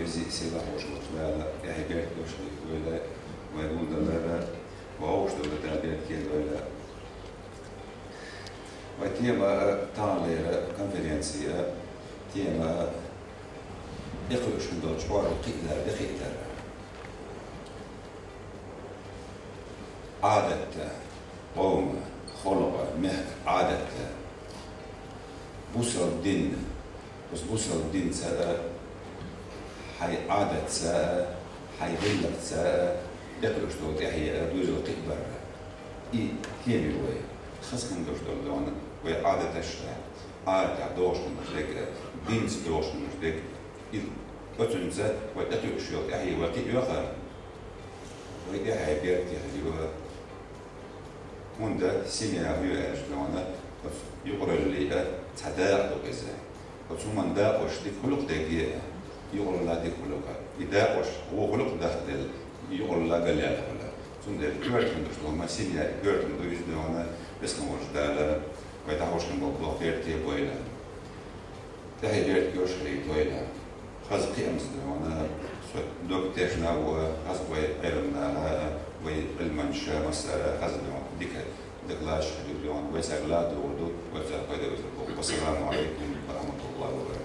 ويزي سيدا هوش وطلالا يحي بيرت وشلي ولا ويقول دلالا وهوش دولة بيرت كيل ولا وتيما تاليرا كونفرنسيا تيما يقلوش من دوتش وارو قيدار بخيتار عادة قوم خلق مهك عادة بوسر الدين بس بوسر الدين ساء حي عادة ساء حي غلق ساء يقلوش دوت يحيى دوز القيدار إي كيمي وي خاص كان دوش دول لون وي عادة الشتاء عادة دوش مشتك دينز دوش مشتك إذ وتنزل وتقلوش يوت يحيى وقي يقر ويحيى بيرت يحيى وندا سيميا هو أجلونا يقرأ اللي تداعي كذا وثم دا وش دي خلق دقيقة يقرأ لا دي خلقة إذا وش هو خلق داخل يقرأ لا قال لا خلق ثم ده كبرت من دشلون ما سيميا كبرت من دوجلونا بس نوش دالا ويتحوش من بابا خير تيبويلا تحي ديرت كوش خير تويلا خاص قيم زلونا دوكتيشنا وخاص ويرمنا ويلمنشا مسألة خاص ديك دكلاش حدود ويسأل لا دودو والسلام عليكم ورحمة الله وبركاته.